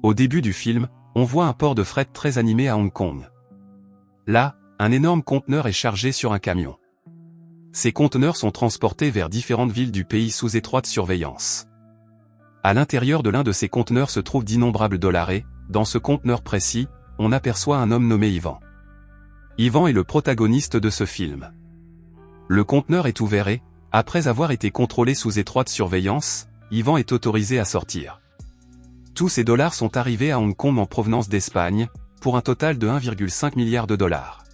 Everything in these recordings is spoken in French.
Au début du film, on voit un port de fret très animé à Hong Kong. Là, un énorme conteneur est chargé sur un camion. Ces conteneurs sont transportés vers différentes villes du pays sous étroite surveillance. À l'intérieur de l'un de ces conteneurs se trouvent d'innombrables dollars et, dans ce conteneur précis, on aperçoit un homme nommé Ivan. Ivan est le protagoniste de ce film. Le conteneur est ouvert et, après avoir été contrôlé sous étroite surveillance, Ivan est autorisé à sortir. Tous ces dollars sont arrivés à Hong Kong en provenance d'Espagne, pour un total de 1,5 milliard de dollars.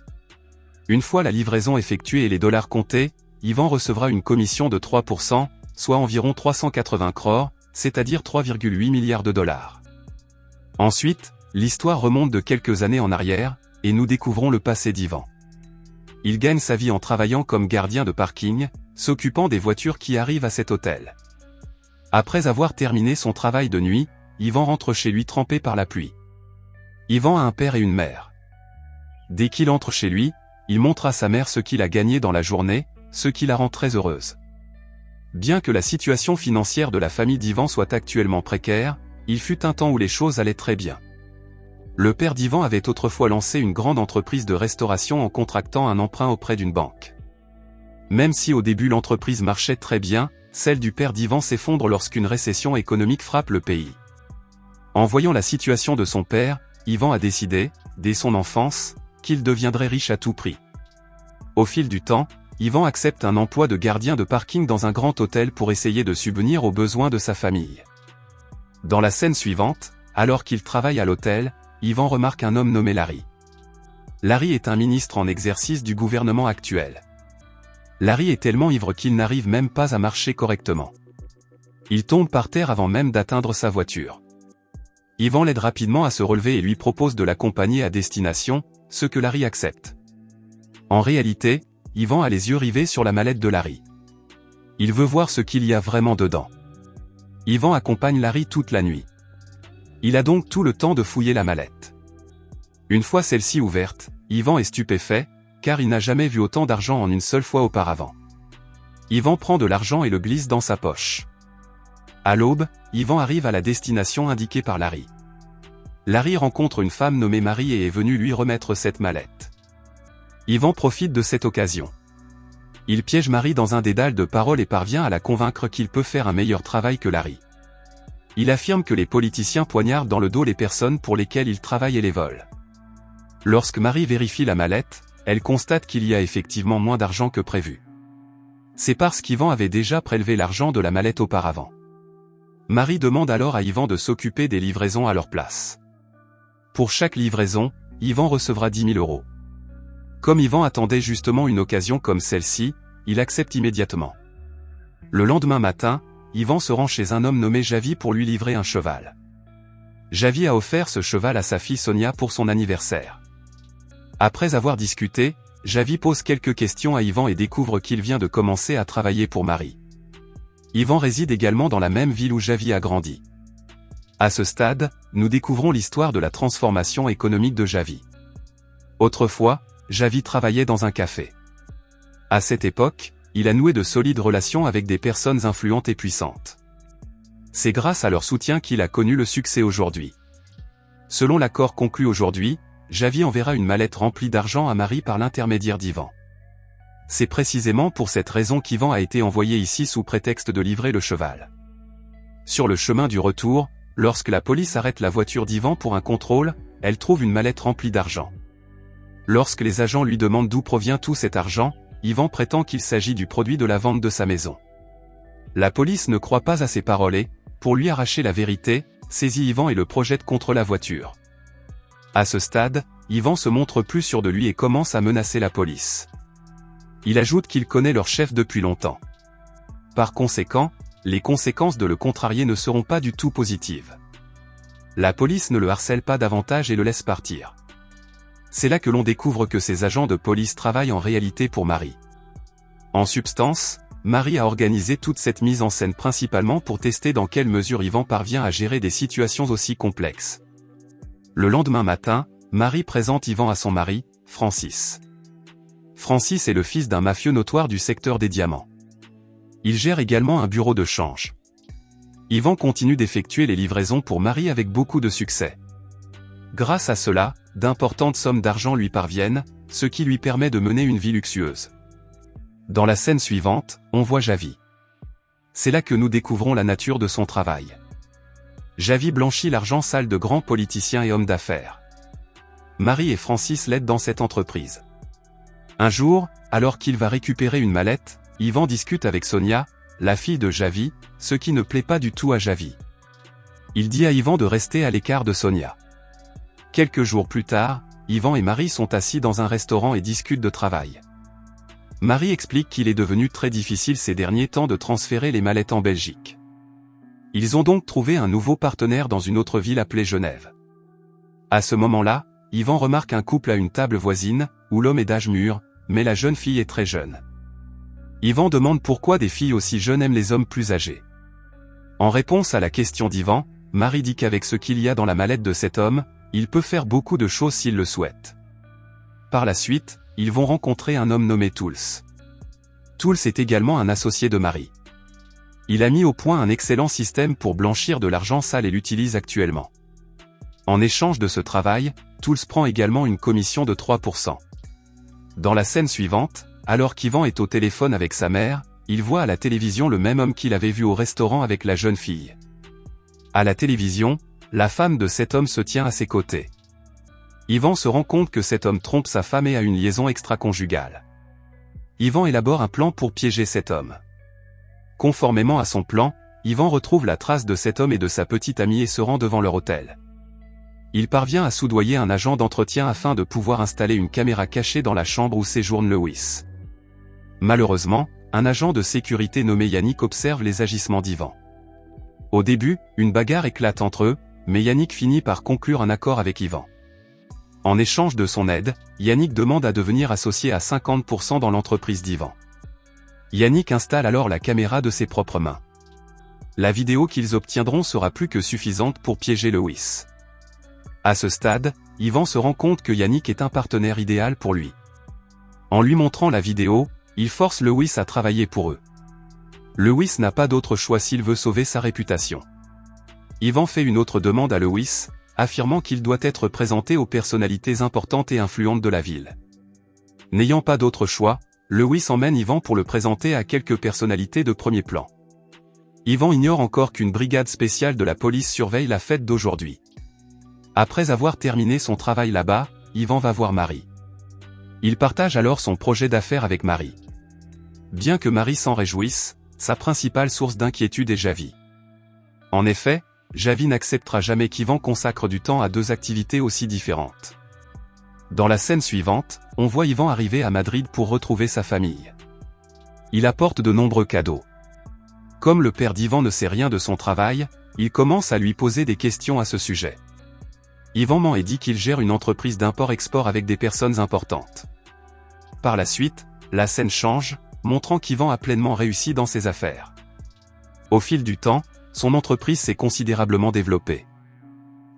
Une fois la livraison effectuée et les dollars comptés, Ivan recevra une commission de 3%, soit environ 380 crores, c'est-à-dire 3,8 milliards de dollars. Ensuite, l'histoire remonte de quelques années en arrière, et nous découvrons le passé d'Ivan. Il gagne sa vie en travaillant comme gardien de parking, s'occupant des voitures qui arrivent à cet hôtel. Après avoir terminé son travail de nuit, Ivan rentre chez lui trempé par la pluie. Ivan a un père et une mère. Dès qu'il entre chez lui, il montre à sa mère ce qu'il a gagné dans la journée, ce qui la rend très heureuse. Bien que la situation financière de la famille d'Ivan soit actuellement précaire, il fut un temps où les choses allaient très bien. Le père d'Ivan avait autrefois lancé une grande entreprise de restauration en contractant un emprunt auprès d'une banque. Même si au début l'entreprise marchait très bien, celle du père d'Ivan s'effondre lorsqu'une récession économique frappe le pays. En voyant la situation de son père, Ivan a décidé, dès son enfance, qu'il deviendrait riche à tout prix. Au fil du temps, Ivan accepte un emploi de gardien de parking dans un grand hôtel pour essayer de subvenir aux besoins de sa famille. Dans la scène suivante, alors qu'il travaille à l'hôtel, Ivan remarque un homme nommé Larry. Larry est un ministre en exercice du gouvernement actuel. Larry est tellement ivre qu'il n'arrive même pas à marcher correctement. Il tombe par terre avant même d'atteindre sa voiture. Ivan l'aide rapidement à se relever et lui propose de l'accompagner à destination, ce que Larry accepte. En réalité, Ivan a les yeux rivés sur la mallette de Larry. Il veut voir ce qu'il y a vraiment dedans. Ivan accompagne Larry toute la nuit. Il a donc tout le temps de fouiller la mallette. Une fois celle-ci ouverte, Ivan est stupéfait, car il n'a jamais vu autant d'argent en une seule fois auparavant. Ivan prend de l'argent et le glisse dans sa poche. À l'aube, Ivan arrive à la destination indiquée par Larry. Larry rencontre une femme nommée Marie et est venue lui remettre cette mallette. Ivan profite de cette occasion. Il piège Marie dans un dédale de paroles et parvient à la convaincre qu'il peut faire un meilleur travail que Larry. Il affirme que les politiciens poignardent dans le dos les personnes pour lesquelles ils travaillent et les volent. Lorsque Marie vérifie la mallette, elle constate qu'il y a effectivement moins d'argent que prévu. C'est parce qu'Ivan avait déjà prélevé l'argent de la mallette auparavant. Marie demande alors à Ivan de s'occuper des livraisons à leur place. Pour chaque livraison, Ivan recevra 10 000 euros. Comme Ivan attendait justement une occasion comme celle-ci, il accepte immédiatement. Le lendemain matin, Ivan se rend chez un homme nommé Javi pour lui livrer un cheval. Javi a offert ce cheval à sa fille Sonia pour son anniversaire. Après avoir discuté, Javi pose quelques questions à Ivan et découvre qu'il vient de commencer à travailler pour Marie. Ivan réside également dans la même ville où Javi a grandi. À ce stade, nous découvrons l'histoire de la transformation économique de Javi. Autrefois, Javi travaillait dans un café. À cette époque, il a noué de solides relations avec des personnes influentes et puissantes. C'est grâce à leur soutien qu'il a connu le succès aujourd'hui. Selon l'accord conclu aujourd'hui, Javi enverra une mallette remplie d'argent à Marie par l'intermédiaire d'Ivan. C'est précisément pour cette raison qu'Ivan a été envoyé ici sous prétexte de livrer le cheval. Sur le chemin du retour, lorsque la police arrête la voiture d'Ivan pour un contrôle, elle trouve une mallette remplie d'argent. Lorsque les agents lui demandent d'où provient tout cet argent, Ivan prétend qu'il s'agit du produit de la vente de sa maison. La police ne croit pas à ses paroles et, pour lui arracher la vérité, saisit Ivan et le projette contre la voiture. À ce stade, Ivan se montre plus sûr de lui et commence à menacer la police. Il ajoute qu'il connaît leur chef depuis longtemps. Par conséquent, les conséquences de le contrarier ne seront pas du tout positives. La police ne le harcèle pas davantage et le laisse partir. C'est là que l'on découvre que ces agents de police travaillent en réalité pour Marie. En substance, Marie a organisé toute cette mise en scène principalement pour tester dans quelle mesure Ivan parvient à gérer des situations aussi complexes. Le lendemain matin, Marie présente Ivan à son mari, Francis. Francis est le fils d'un mafieux notoire du secteur des diamants. Il gère également un bureau de change. Yvan continue d'effectuer les livraisons pour Marie avec beaucoup de succès. Grâce à cela, d'importantes sommes d'argent lui parviennent, ce qui lui permet de mener une vie luxueuse. Dans la scène suivante, on voit Javi. C'est là que nous découvrons la nature de son travail. Javi blanchit l'argent sale de grands politiciens et hommes d'affaires. Marie et Francis l'aident dans cette entreprise. Un jour, alors qu'il va récupérer une mallette, Yvan discute avec Sonia, la fille de Javi, ce qui ne plaît pas du tout à Javi. Il dit à Yvan de rester à l'écart de Sonia. Quelques jours plus tard, Yvan et Marie sont assis dans un restaurant et discutent de travail. Marie explique qu'il est devenu très difficile ces derniers temps de transférer les mallettes en Belgique. Ils ont donc trouvé un nouveau partenaire dans une autre ville appelée Genève. À ce moment-là, Yvan remarque un couple à une table voisine, où l'homme est d'âge mûr, mais la jeune fille est très jeune. Yvan demande pourquoi des filles aussi jeunes aiment les hommes plus âgés. En réponse à la question d'Yvan, Marie dit qu'avec ce qu'il y a dans la mallette de cet homme, il peut faire beaucoup de choses s'il le souhaite. Par la suite, ils vont rencontrer un homme nommé Tools. Tools est également un associé de Marie. Il a mis au point un excellent système pour blanchir de l'argent sale et l'utilise actuellement. En échange de ce travail, Tools prend également une commission de 3%. Dans la scène suivante, alors qu'Yvan est au téléphone avec sa mère, il voit à la télévision le même homme qu'il avait vu au restaurant avec la jeune fille. À la télévision, la femme de cet homme se tient à ses côtés. Yvan se rend compte que cet homme trompe sa femme et a une liaison extra-conjugale. Yvan élabore un plan pour piéger cet homme. Conformément à son plan, Yvan retrouve la trace de cet homme et de sa petite amie et se rend devant leur hôtel. Il parvient à soudoyer un agent d'entretien afin de pouvoir installer une caméra cachée dans la chambre où séjourne Lewis. Malheureusement, un agent de sécurité nommé Yannick observe les agissements d'Yvan. Au début, une bagarre éclate entre eux, mais Yannick finit par conclure un accord avec Yvan. En échange de son aide, Yannick demande à devenir associé à 50% dans l'entreprise d'Yvan. Yannick installe alors la caméra de ses propres mains. La vidéo qu'ils obtiendront sera plus que suffisante pour piéger Lewis. À ce stade, Yvan se rend compte que Yannick est un partenaire idéal pour lui. En lui montrant la vidéo, il force Lewis à travailler pour eux. Lewis n'a pas d'autre choix s'il veut sauver sa réputation. Yvan fait une autre demande à Lewis, affirmant qu'il doit être présenté aux personnalités importantes et influentes de la ville. N'ayant pas d'autre choix, Lewis emmène Yvan pour le présenter à quelques personnalités de premier plan. Yvan ignore encore qu'une brigade spéciale de la police surveille la fête d'aujourd'hui. Après avoir terminé son travail là-bas, Yvan va voir Marie. Il partage alors son projet d'affaires avec Marie. Bien que Marie s'en réjouisse, sa principale source d'inquiétude est Javi. En effet, Javi n'acceptera jamais qu'Yvan consacre du temps à deux activités aussi différentes. Dans la scène suivante, on voit Yvan arriver à Madrid pour retrouver sa famille. Il apporte de nombreux cadeaux. Comme le père d'Yvan ne sait rien de son travail, il commence à lui poser des questions à ce sujet. Yvan ment et dit qu'il gère une entreprise d'import-export avec des personnes importantes. Par la suite, la scène change, montrant qu'Yvan a pleinement réussi dans ses affaires. Au fil du temps, son entreprise s'est considérablement développée.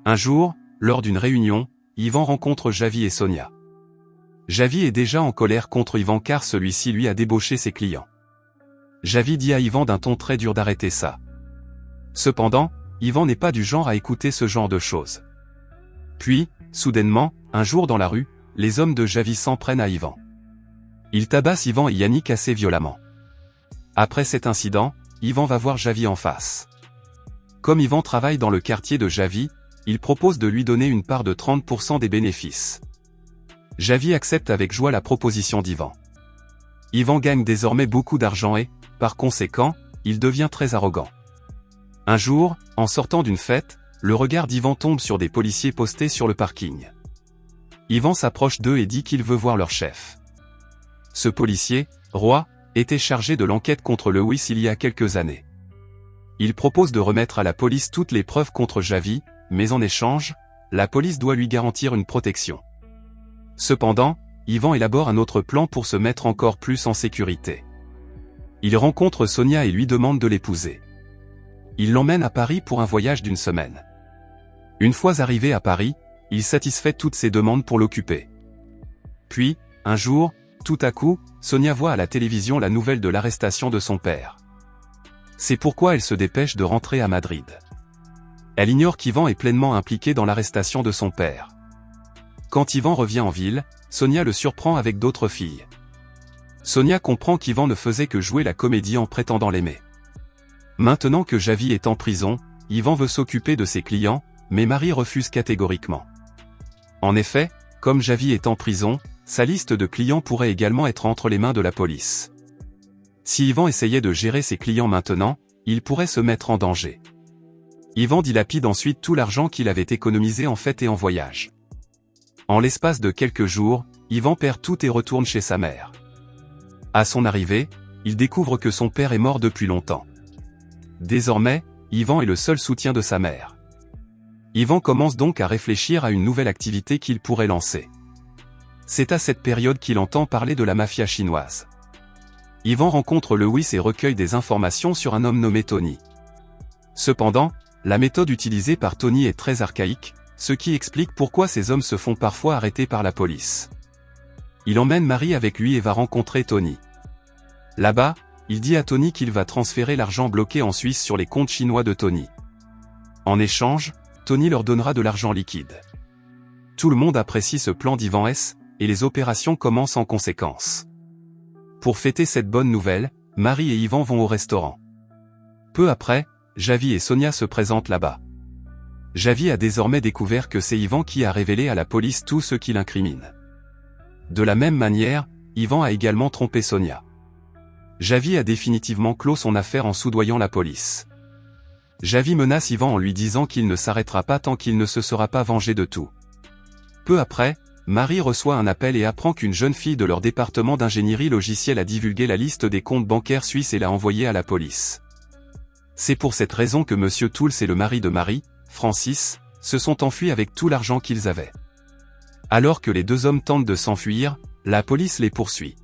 Un jour, lors d'une réunion, Yvan rencontre Javi et Sonia. Javi est déjà en colère contre Yvan car celui-ci lui a débauché ses clients. Javi dit à Yvan d'un ton très dur d'arrêter ça. Cependant, Yvan n'est pas du genre à écouter ce genre de choses. Puis, soudainement, un jour dans la rue, les hommes de Javi s'en prennent à Yvan. Ils tabassent Yvan et Yannick assez violemment. Après cet incident, Yvan va voir Javi en face. Comme Yvan travaille dans le quartier de Javi, il propose de lui donner une part de 30% des bénéfices. Javi accepte avec joie la proposition d'Yvan. Yvan gagne désormais beaucoup d'argent et, par conséquent, il devient très arrogant. Un jour, en sortant d'une fête, le regard d'Yvan tombe sur des policiers postés sur le parking. Yvan s'approche d'eux et dit qu'il veut voir leur chef. Ce policier, Roy, était chargé de l'enquête contre Lewis il y a quelques années. Il propose de remettre à la police toutes les preuves contre Javi, mais en échange, la police doit lui garantir une protection. Cependant, Yvan élabore un autre plan pour se mettre encore plus en sécurité. Il rencontre Sonia et lui demande de l'épouser. Il l'emmène à Paris pour un voyage d'une semaine. Une fois arrivé à Paris, il satisfait toutes ses demandes pour l'occuper. Puis, un jour, tout à coup, Sonia voit à la télévision la nouvelle de l'arrestation de son père. C'est pourquoi elle se dépêche de rentrer à Madrid. Elle ignore qu'Ivan est pleinement impliqué dans l'arrestation de son père. Quand Ivan revient en ville, Sonia le surprend avec d'autres filles. Sonia comprend qu'Ivan ne faisait que jouer la comédie en prétendant l'aimer. Maintenant que Javi est en prison, Ivan veut s'occuper de ses clients, mais Marie refuse catégoriquement. En effet, comme Javi est en prison, sa liste de clients pourrait également être entre les mains de la police. Si Ivan essayait de gérer ses clients maintenant, il pourrait se mettre en danger. Ivan dilapide ensuite tout l'argent qu'il avait économisé en fêtes et en voyage. En l'espace de quelques jours, Ivan perd tout et retourne chez sa mère. À son arrivée, il découvre que son père est mort depuis longtemps. Désormais, Ivan est le seul soutien de sa mère. Ivan commence donc à réfléchir à une nouvelle activité qu'il pourrait lancer. C'est à cette période qu'il entend parler de la mafia chinoise. Ivan rencontre Lewis et recueille des informations sur un homme nommé Tony. Cependant, la méthode utilisée par Tony est très archaïque, ce qui explique pourquoi ces hommes se font parfois arrêter par la police. Il emmène Marie avec lui et va rencontrer Tony. Là-bas, il dit à Tony qu'il va transférer l'argent bloqué en Suisse sur les comptes chinois de Tony. En échange, Tony leur donnera de l'argent liquide. Tout le monde apprécie ce plan d'Ivan S, et les opérations commencent en conséquence. Pour fêter cette bonne nouvelle, Marie et Ivan vont au restaurant. Peu après, Javi et Sonia se présentent là-bas. Javi a désormais découvert que c'est Ivan qui a révélé à la police tout ce qui l'incrimine. De la même manière, Ivan a également trompé Sonia. Javi a définitivement clos son affaire en soudoyant la police. Javi menace Ivan en lui disant qu'il ne s'arrêtera pas tant qu'il ne se sera pas vengé de tout. Peu après, Marie reçoit un appel et apprend qu'une jeune fille de leur département d'ingénierie logicielle a divulgué la liste des comptes bancaires suisses et l'a envoyée à la police. C'est pour cette raison que M. Tools et le mari de Marie, Francis, se sont enfuis avec tout l'argent qu'ils avaient. Alors que les deux hommes tentent de s'enfuir, la police les poursuit.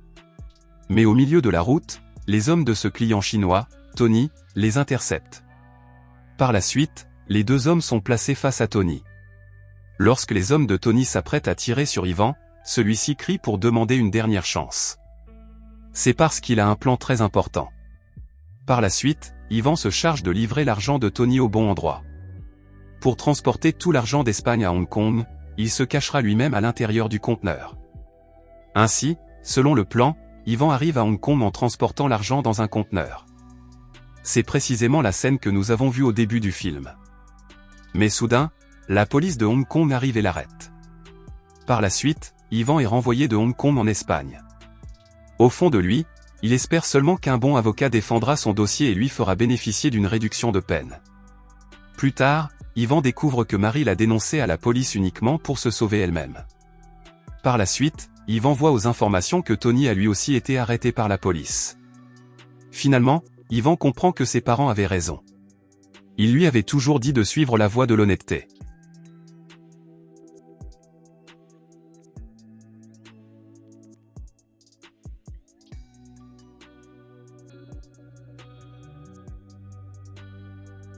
Mais au milieu de la route, les hommes de ce client chinois, Tony, les interceptent. Par la suite, les deux hommes sont placés face à Tony. Lorsque les hommes de Tony s'apprêtent à tirer sur Ivan, celui-ci crie pour demander une dernière chance. C'est parce qu'il a un plan très important. Par la suite, Ivan se charge de livrer l'argent de Tony au bon endroit. Pour transporter tout l'argent d'Espagne à Hong Kong, il se cachera lui-même à l'intérieur du conteneur. Ainsi, selon le plan, Ivan arrive à Hong Kong en transportant l'argent dans un conteneur. C'est précisément la scène que nous avons vue au début du film. Mais soudain, la police de Hong Kong arrive et l'arrête. Par la suite, Ivan est renvoyé de Hong Kong en Espagne. Au fond de lui, il espère seulement qu'un bon avocat défendra son dossier et lui fera bénéficier d'une réduction de peine. Plus tard, Ivan découvre que Marie l'a dénoncé à la police uniquement pour se sauver elle-même. Par la suite, Ivan voit aux informations que Tony a lui aussi été arrêté par la police. Finalement, Ivan comprend que ses parents avaient raison. Ils lui avaient toujours dit de suivre la voie de l'honnêteté.